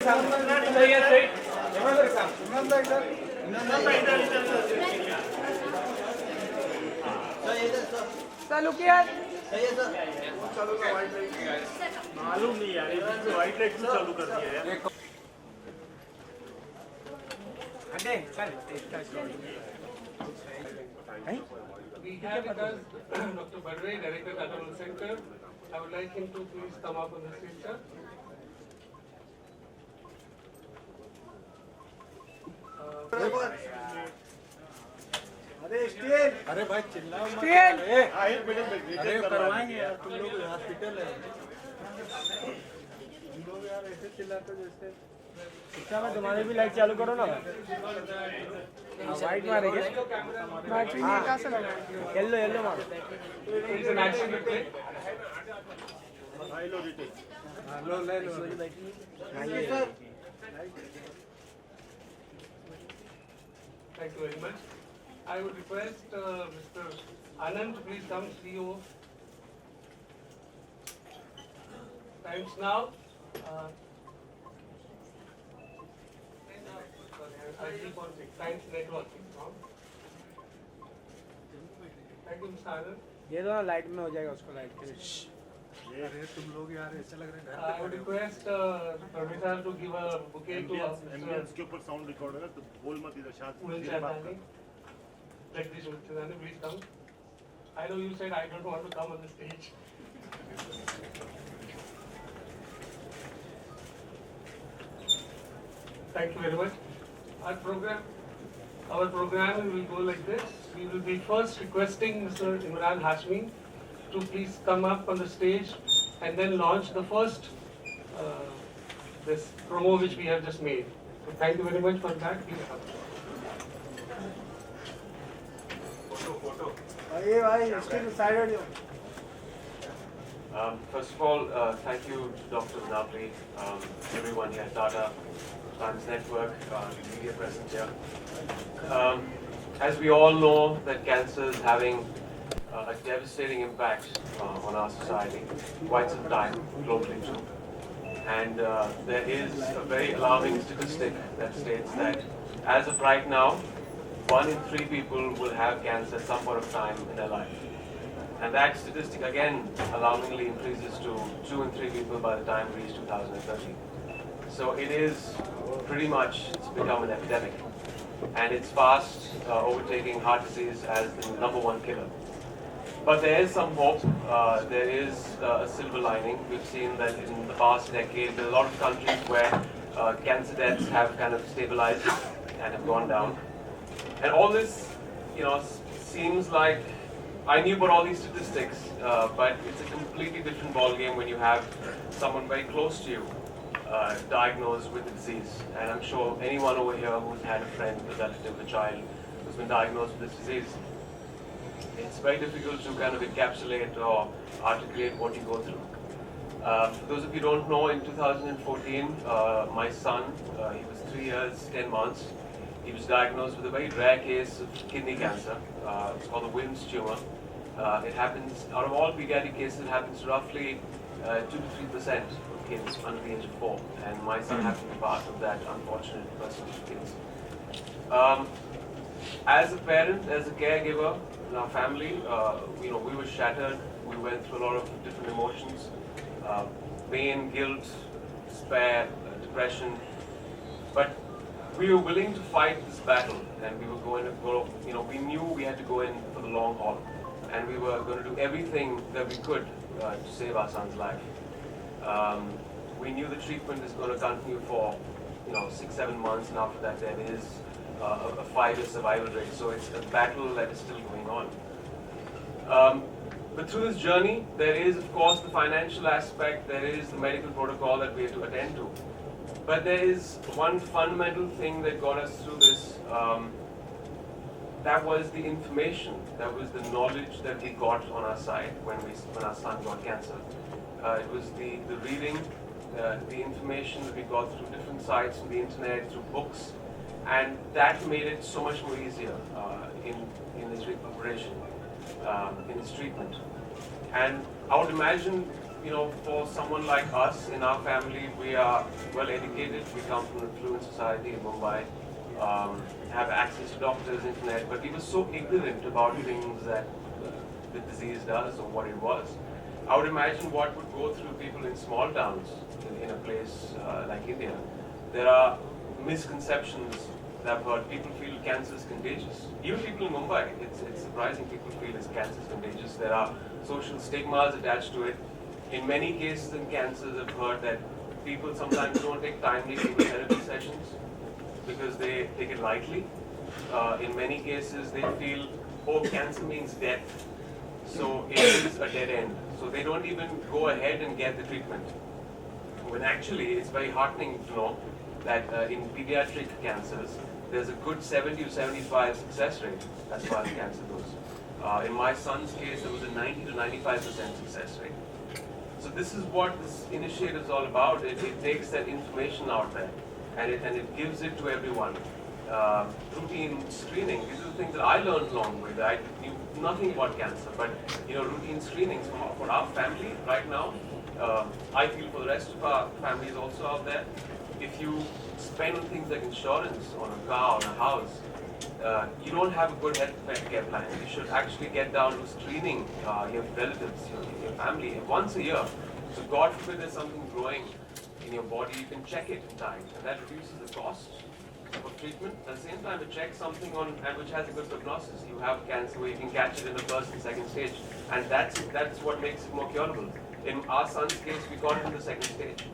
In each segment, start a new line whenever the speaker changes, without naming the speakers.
मालूम नहीं यार, व्हाइट लाइट क्यों चालू कर दिया यार?
We have with us Dr. Badwe, Director, Kajol Center. I would like him to please come up on the stage, sir.
अरे भाई चिल्लाओ मत। अरे करवाएंगे यार, तुम लोग हॉस्पिटल है। तुम लोग यार ऐसे चिल्लाते जैसे। अच्छा में तुम्हारी भी लाइट चालू करो ना। वाइट मारेंगे। कहाँ से लगा? येलो येलो मारो।
It's an action replay.
लो रिटेक। लो ले लो।
Thank you very much. I would request Mr. Anand to please come, CEO. Times now. I keep on saying Times Networking. Thank you, Mr. Anand.
ये तो light में हो जाएगा उसको लाइट के।
अरे तुम लोग यार ऐसे लग रहे हैं।
I would request Professor to give a bouquet to
ambience के ऊपर साउंड रिकॉर्ड है ना, तो बोल मत इधर शायद मेरे बात कर।
Jagdish Chudani, please come. I know you said I don't want to come on the stage. Thank you very much. Our program will go like this. We will be first requesting Mr. Emraan Hashmi to please come up on the stage and then launch the first this promo which we have just made. So thank you very much for that. Please come.
ये भाई इसके side हो जाओ।
First of all, thank you to Dr. Navri, everyone here at Tata, Times Network, media present here. As we all know that cancer is having a devastating impact on our society, quite some time, globally too. And there is a very alarming statistic that states that as of right now, 1 in 3 people will have cancer at some point of time in their life. And that statistic again alarmingly increases to 2 in 3 people by the time we reach 2030. So it is pretty much, it's become an epidemic. And it's fast overtaking heart disease as the #1 killer. But there is some hope, there is a silver lining. We've seen that in the past decade, there are a lot of countries where cancer deaths have kind of stabilized and have gone down. And all this, seems like, I knew about all these statistics, but it's a completely different ballgame when you have someone very close to you diagnosed with the disease. And I'm sure anyone over here who's had a friend, a relative, a child who's been diagnosed with this disease, it's very difficult to kind of encapsulate or articulate what you go through. For those of you who don't know, in 2014, my son, he was 3 years, 10 months. He was diagnosed with a very rare case of kidney cancer. It's called the Wilms tumor. It happens, out of all pediatric cases, it happens roughly 2 to 3% of kids under the age of 4. And my son happened to be part of that unfortunate percentage of kids. As a parent, as a caregiver in our family, we were shattered. We went through a lot of different emotions, pain, guilt, despair, depression. But we were willing to fight this battle, and we were going to go, we knew we had to go in for the long haul, and we were going to do everything that we could to save our son's life. We knew the treatment is going to continue for, 6-7 months, and after that there is a 5-year survival rate, so it's a battle that is still going on. But through this journey, there is, of course, the financial aspect, there is the medical protocol that we have to attend to. But there is one fundamental thing that got us through this. That was the information, that was the knowledge that we got on our side when our son got cancer. It was the reading, the information that we got through different sites, through the internet, through books, and that made it so much more easier in his recuperation, in his treatment. And I would imagine for someone like us in our family, we are well educated. We come from an affluent society in Mumbai, have access to doctors, internet, but we were so ignorant about things that the disease does or what it was. I would imagine what would go through people in small towns in a place like India. There are misconceptions that I've heard. People feel cancer is contagious. Even people in Mumbai, it's surprising people feel cancer is contagious. There are social stigmas attached to it. In many cases in cancers, I've heard that people sometimes don't take timely chemotherapy sessions because they take it lightly. In many cases, they feel, oh, cancer means death, so it is a dead end. So they don't even go ahead and get the treatment. When actually, it's very heartening to know that in pediatric cancers, there's a good 70 to 75 success rate as far as cancer goes. In my son's case, there was a 90 to 95% success rate. So this is what this initiative is all about. It takes that information out there and it gives it to everyone. Routine screening, these are the things that I learned along with. I knew nothing about cancer, but routine screenings for our family right now. I feel for the rest of our families also out there. If you spend on things like insurance, on a car, on a house, you don't have a good health care plan. You should actually get down to screening your relatives, your family once a year. So God forbid there's something growing in your body, you can check it in time, and that reduces the cost of treatment. At the same time, it checks something on and which has a good prognosis. You have cancer where you can catch it in the first and second stage, and that's what makes it more curable. In our son's case, we got it in the second stage.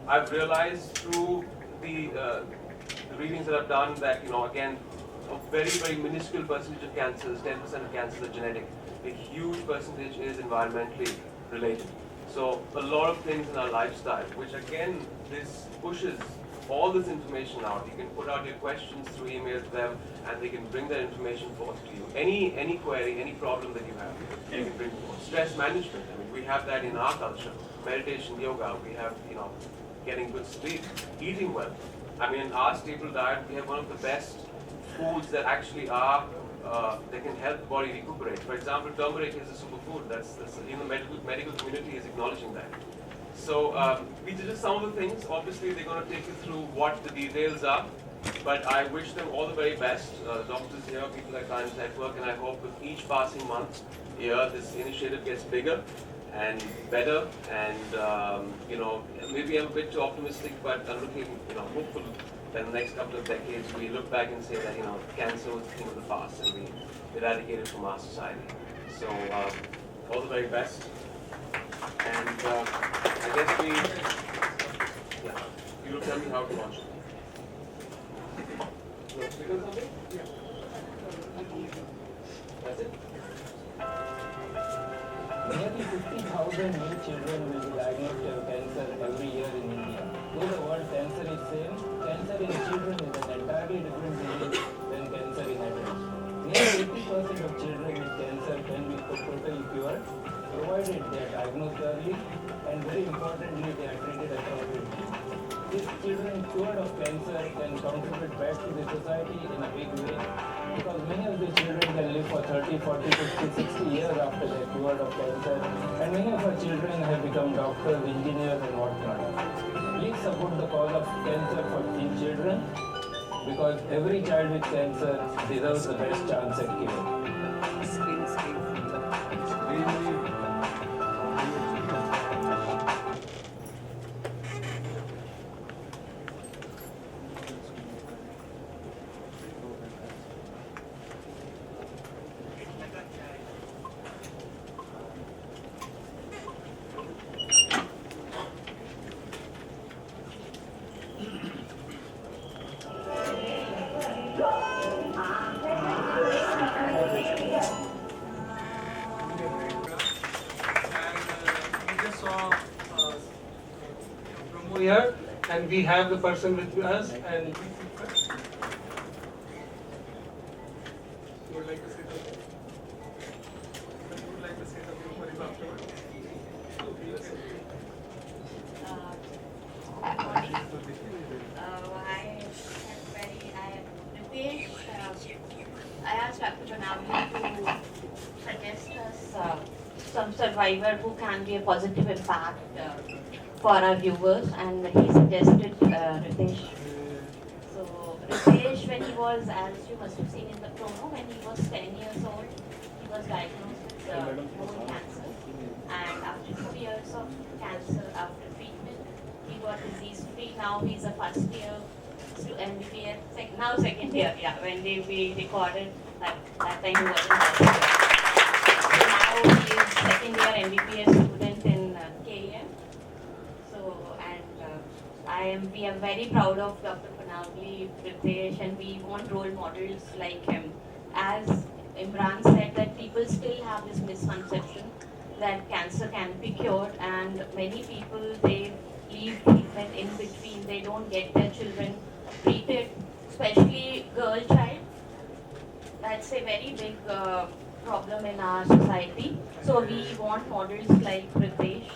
I've realized through the readings that I've done that, again, a very, very minuscule percentage of cancers, 10% of cancers are genetic. A huge percentage is environmentally related. So a lot of things in our lifestyle, which again, this pushes all this information out. You can put out your questions through email to them and they can bring that information forth to you. Any query, any problem that you have, you can bring forth. Stress management, we have that in our culture. Meditation, yoga, we have, getting good sleep, eating well. In our staple diet, we have one of the best foods that actually are, that can help the body recuperate. For example, turmeric is a superfood. That's medical community is acknowledging that. So these are just some of the things. Obviously, they're going to take you through what the details are. But I wish them all the very best. Doctors here, people at Times Network, and I hope with each passing month here, this initiative gets bigger and better, and maybe I'm a bit too optimistic, but I'm looking, hopeful that in the next couple of decades we look back and say that cancer was a thing of the past and we eradicate it from our society. So all the very best, and I guess you'll tell me how to launch it. That's it.
Nearly 50,000 new children will be diagnosed with cancer every year in India. Though the word cancer is same, cancer in children is an entirely different disease than cancer in adults. Nearly 80% of children with cancer can be totally cured, provided they are diagnosed early and very importantly they are treated appropriately. These children cured of cancer can contribute back to the society in a big way, because many of the children can live for 30, 40, 50, 60 years after they are cured of cancer, and many of our children have become doctors, engineers and whatnot. Please support the cause of cancer for teen children, because every child with cancer deserves the best chance at cure.
Here, and we have the person with us, and you would like to say something? You would like to say something for him afterwards?
I asked Dr. Banami to suggest us some survivor who can be a positive impact for our viewers, and he suggested Ritesh. So Ritesh, when he was, as you must have seen in the promo, when he was 10 years old, he was diagnosed with bone cancer, and after 2 years of cancer, after treatment, he got disease free. Now he's a first year MBBS, now second year, yeah, when we recorded that time he wasn't first year. So now he is second year MBBS student in KEM. So, and we are very proud of Dr. Panavli, Pritesh, and we want role models like him. As Emraan said, that people still have this misconception that cancer can be cured, and many people, they leave treatment in between, they don't get their children treated, especially girl child. That's a very big problem in our society. So we want models like Pritesh.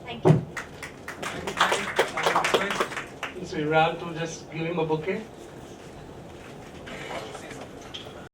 Thank you.
Mr. Emraan to just give him a bouquet.